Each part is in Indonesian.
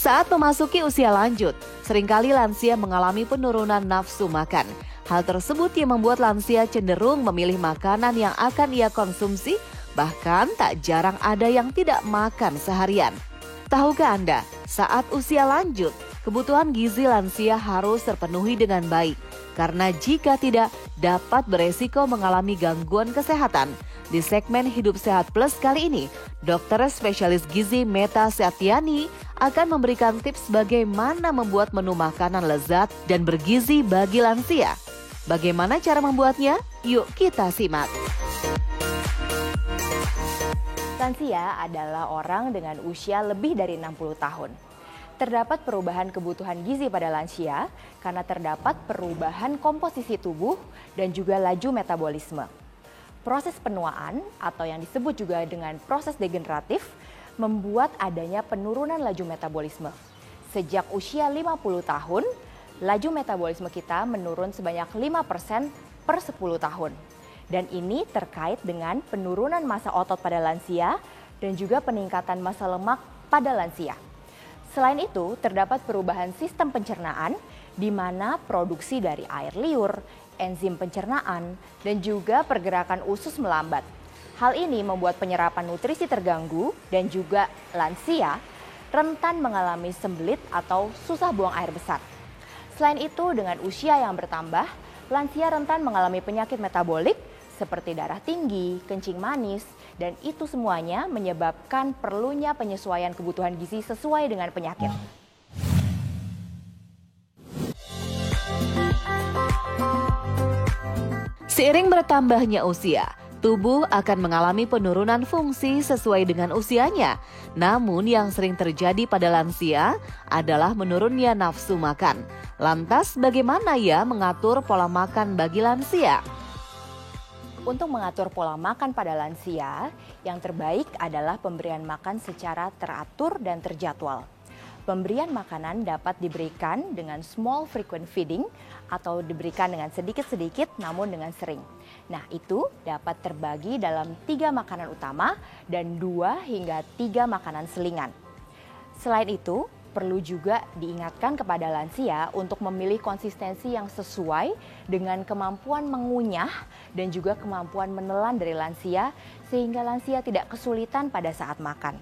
Saat memasuki usia lanjut, seringkali lansia mengalami penurunan nafsu makan. Hal tersebut yang membuat lansia cenderung memilih makanan yang akan ia konsumsi, bahkan tak jarang ada yang tidak makan seharian. Tahukah Anda, saat usia lanjut, kebutuhan gizi lansia harus terpenuhi dengan baik, karena jika tidak, dapat beresiko mengalami gangguan kesehatan. Di segmen Hidup Sehat Plus kali ini, dokter spesialis gizi Meta Setyani akan memberikan tips bagaimana membuat menu makanan lezat dan bergizi bagi lansia. Bagaimana cara membuatnya? Yuk kita simak. Lansia adalah orang dengan usia lebih dari 60 tahun. Terdapat perubahan kebutuhan gizi pada lansia karena terdapat perubahan komposisi tubuh dan juga laju metabolisme. Proses penuaan atau yang disebut juga dengan proses degeneratif membuat adanya penurunan laju metabolisme. Sejak usia 50 tahun, laju metabolisme kita menurun sebanyak 5% per 10 tahun. Dan ini terkait dengan penurunan massa otot pada lansia dan juga peningkatan massa lemak pada lansia. Selain itu, terdapat perubahan sistem pencernaan di mana produksi dari air liur, enzim pencernaan, dan juga pergerakan usus melambat. Hal ini membuat penyerapan nutrisi terganggu dan juga lansia rentan mengalami sembelit atau susah buang air besar. Selain itu, dengan usia yang bertambah, lansia rentan mengalami penyakit metabolik seperti darah tinggi, kencing manis, dan itu semuanya menyebabkan perlunya penyesuaian kebutuhan gizi sesuai dengan penyakit. Seiring bertambahnya usia, tubuh akan mengalami penurunan fungsi sesuai dengan usianya. Namun yang sering terjadi pada lansia adalah menurunnya nafsu makan. Lantas bagaimana ya mengatur pola makan bagi lansia? Untuk mengatur pola makan pada lansia, yang terbaik adalah pemberian makan secara teratur dan terjadwal. Pemberian makanan dapat diberikan dengan small frequent feeding atau diberikan dengan sedikit-sedikit namun dengan sering. Nah, itu dapat terbagi dalam 3 makanan utama dan 2 hingga 3 makanan selingan. Selain itu, perlu juga diingatkan kepada lansia untuk memilih konsistensi yang sesuai dengan kemampuan mengunyah dan juga kemampuan menelan dari lansia sehingga lansia tidak kesulitan pada saat makan.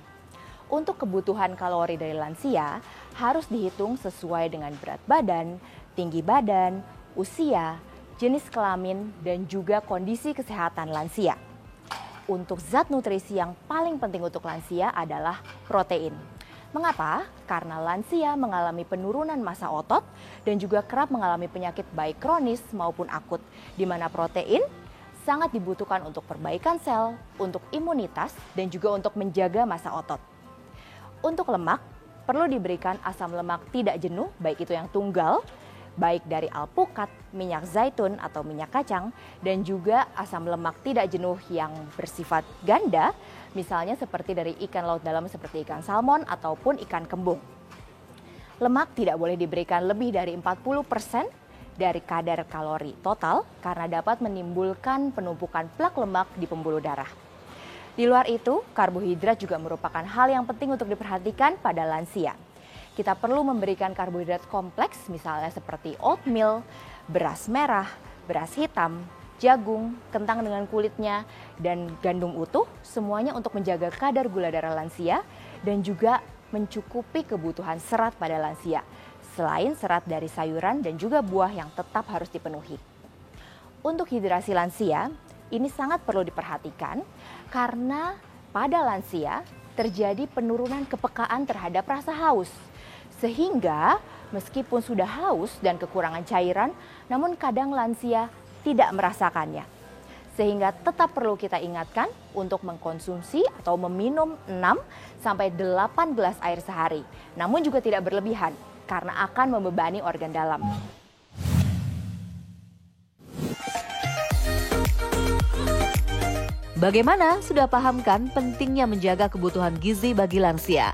Untuk kebutuhan kalori dari lansia harus dihitung sesuai dengan berat badan, tinggi badan, usia, jenis kelamin, dan juga kondisi kesehatan lansia. Untuk zat nutrisi yang paling penting untuk lansia adalah protein. Mengapa? Karena lansia mengalami penurunan massa otot dan juga kerap mengalami penyakit baik kronis maupun akut, di mana protein sangat dibutuhkan untuk perbaikan sel, untuk imunitas, dan juga untuk menjaga massa otot. Untuk lemak, perlu diberikan asam lemak tidak jenuh, baik itu yang tunggal, baik dari alpukat, minyak zaitun atau minyak kacang, dan juga asam lemak tidak jenuh yang bersifat ganda, misalnya seperti dari ikan laut dalam seperti ikan salmon ataupun ikan kembung. Lemak tidak boleh diberikan lebih dari 40% dari kadar kalori total karena dapat menimbulkan penumpukan plak lemak di pembuluh darah. Di luar itu, karbohidrat juga merupakan hal yang penting untuk diperhatikan pada lansia. Kita perlu memberikan karbohidrat kompleks misalnya seperti oatmeal, beras merah, beras hitam, jagung, kentang dengan kulitnya, dan gandum utuh, semuanya untuk menjaga kadar gula darah lansia dan juga mencukupi kebutuhan serat pada lansia, selain serat dari sayuran dan juga buah yang tetap harus dipenuhi. Untuk hidrasi lansia, ini sangat perlu diperhatikan karena pada lansia terjadi penurunan kepekaan terhadap rasa haus. Sehingga meskipun sudah haus dan kekurangan cairan, namun kadang lansia tidak merasakannya. Sehingga tetap perlu kita ingatkan untuk mengkonsumsi atau meminum 6-8 gelas air sehari. Namun juga tidak berlebihan karena akan membebani organ dalam. Bagaimana? Sudah paham kan pentingnya menjaga kebutuhan gizi bagi lansia?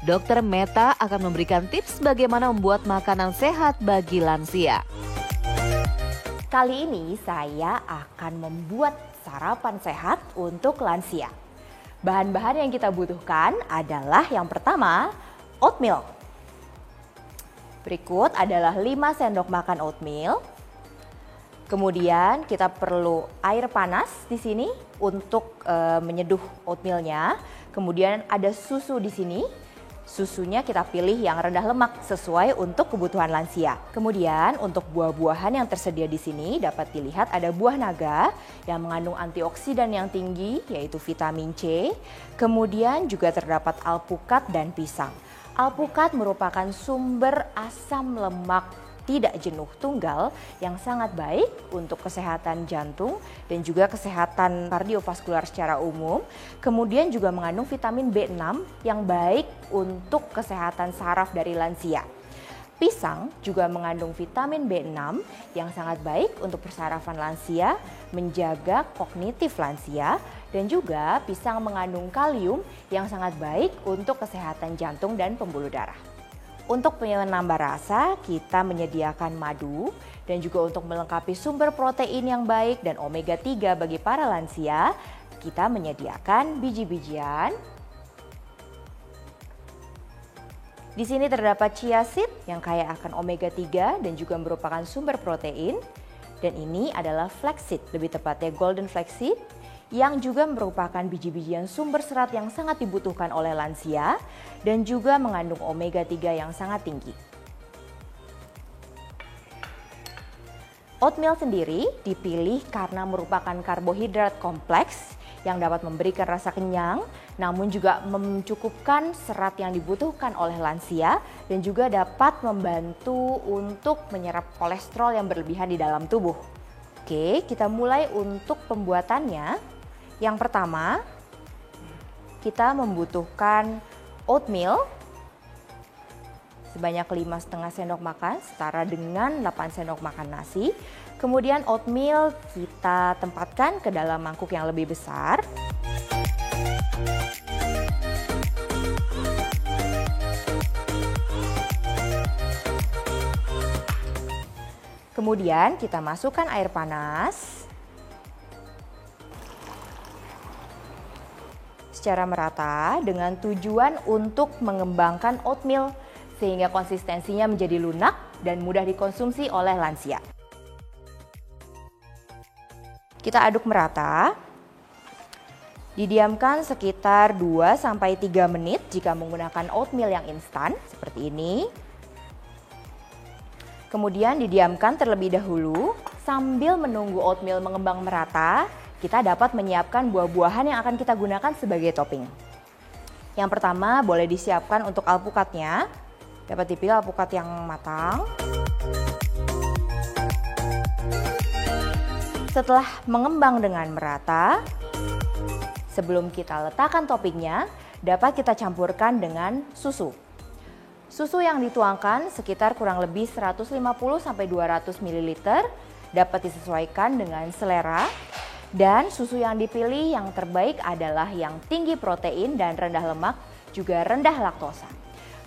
Dokter Meta akan memberikan tips bagaimana membuat makanan sehat bagi lansia. Kali ini saya akan membuat sarapan sehat untuk lansia. Bahan-bahan yang kita butuhkan adalah yang pertama, oatmeal. Berikut adalah 5 sendok makan oatmeal. Kemudian kita perlu air panas di sini untuk menyeduh oatmealnya. Kemudian ada susu di sini. Susunya kita pilih yang rendah lemak sesuai untuk kebutuhan lansia. Kemudian untuk buah-buahan yang tersedia di sini dapat dilihat ada buah naga yang mengandung antioksidan yang tinggi yaitu vitamin C. Kemudian juga terdapat alpukat dan pisang. Alpukat merupakan sumber asam lemak tidak jenuh tunggal yang sangat baik untuk kesehatan jantung dan juga kesehatan kardiovaskular secara umum. Kemudian juga mengandung vitamin B6 yang baik untuk kesehatan saraf dari lansia. Pisang juga mengandung vitamin B6 yang sangat baik untuk persarafan lansia, menjaga kognitif lansia, dan juga pisang mengandung kalium yang sangat baik untuk kesehatan jantung dan pembuluh darah. Untuk penambah rasa, kita menyediakan madu dan juga untuk melengkapi sumber protein yang baik dan omega 3 bagi para lansia, kita menyediakan biji-bijian. Di sini terdapat chia seed yang kaya akan omega 3 dan juga merupakan sumber protein. Dan ini adalah flaxseed, lebih tepatnya golden flaxseed, yang juga merupakan biji-bijian sumber serat yang sangat dibutuhkan oleh lansia dan juga mengandung omega 3 yang sangat tinggi. Oatmeal sendiri dipilih karena merupakan karbohidrat kompleks yang dapat memberikan rasa kenyang, namun juga mencukupkan serat yang dibutuhkan oleh lansia dan juga dapat membantu untuk menyerap kolesterol yang berlebihan di dalam tubuh. Oke, kita mulai untuk pembuatannya. Yang pertama, kita membutuhkan oatmeal sebanyak 5,5 sendok makan, setara dengan 8 sendok makan nasi. Kemudian oatmeal kita tempatkan ke dalam mangkuk yang lebih besar. Kemudian kita masukkan air panas secara merata dengan tujuan untuk mengembangkan oatmeal sehingga konsistensinya menjadi lunak dan mudah dikonsumsi oleh lansia. Kita aduk merata. Didiamkan sekitar 2-3 menit jika menggunakan oatmeal yang instan seperti ini. Kemudian didiamkan terlebih dahulu sambil menunggu oatmeal mengembang merata. Kita dapat menyiapkan buah-buahan yang akan kita gunakan sebagai topping. Yang pertama boleh disiapkan untuk alpukatnya. Dapat dipilih alpukat yang matang. Setelah mengembang dengan merata, sebelum kita letakkan toppingnya, dapat kita campurkan dengan susu. Susu yang dituangkan sekitar kurang lebih 150-200 ml, dapat disesuaikan dengan selera. Dan susu yang dipilih yang terbaik adalah yang tinggi protein dan rendah lemak, juga rendah laktosa.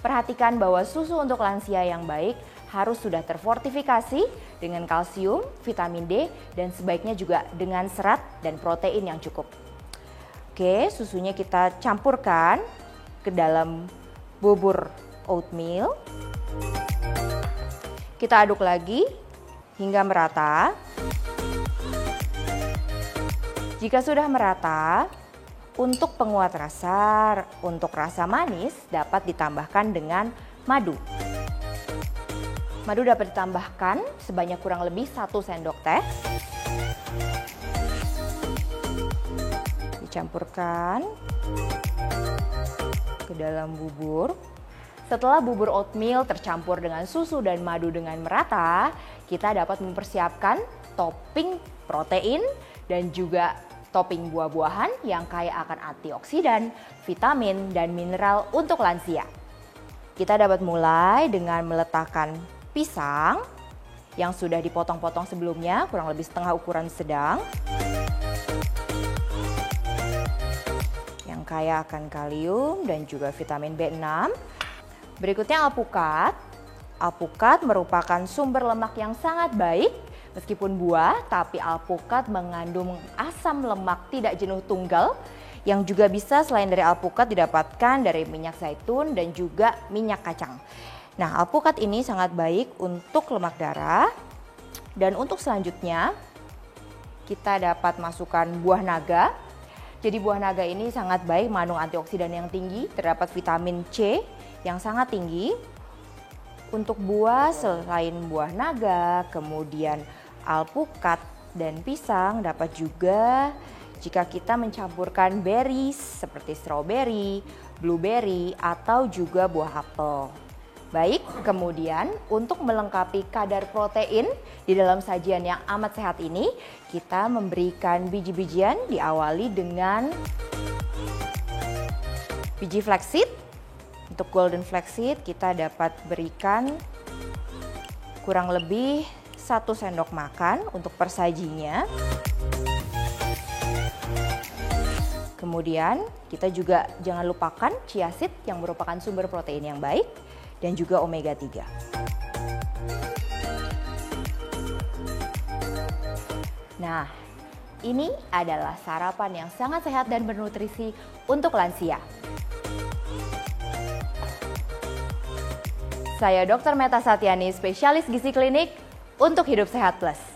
Perhatikan bahwa susu untuk lansia yang baik harus sudah terfortifikasi dengan kalsium, vitamin D, dan sebaiknya juga dengan serat dan protein yang cukup. Oke, susunya kita campurkan ke dalam bubur oatmeal. Kita aduk lagi hingga merata. Jika sudah merata, untuk penguat rasa, untuk rasa manis dapat ditambahkan dengan madu. Madu dapat ditambahkan sebanyak kurang lebih 1 sendok teh. Dicampurkan ke dalam bubur. Setelah bubur oatmeal tercampur dengan susu dan madu dengan merata, kita dapat mempersiapkan topping protein dan juga topping buah-buahan yang kaya akan antioksidan, vitamin, dan mineral untuk lansia. Kita dapat mulai dengan meletakkan pisang yang sudah dipotong-potong sebelumnya, kurang lebih setengah ukuran sedang. Yang kaya akan kalium dan juga vitamin B6. Berikutnya alpukat. Alpukat merupakan sumber lemak yang sangat baik. Meskipun buah, tapi alpukat mengandung asam lemak tidak jenuh tunggal yang juga bisa selain dari alpukat didapatkan dari minyak zaitun dan juga minyak kacang. Nah, alpukat ini sangat baik untuk lemak darah. Dan untuk selanjutnya, kita dapat masukkan buah naga. Jadi buah naga ini sangat baik, mengandung antioksidan yang tinggi, terdapat vitamin C yang sangat tinggi. Untuk buah selain buah naga, kemudian alpukat dan pisang dapat juga jika kita mencampurkan berries seperti stroberi, blueberry, atau juga buah apel. Baik, kemudian untuk melengkapi kadar protein di dalam sajian yang amat sehat ini, kita memberikan biji-bijian diawali dengan biji flaxseed. Untuk golden flaxseed kita dapat berikan kurang lebih 1 sendok makan untuk persajinya. Kemudian kita juga jangan lupakan chia seed yang merupakan sumber protein yang baik dan juga omega 3. Nah, ini adalah sarapan yang sangat sehat dan bernutrisi untuk lansia. Saya Dr. Meta Satyani, spesialis gizi klinik untuk Hidup Sehat Plus.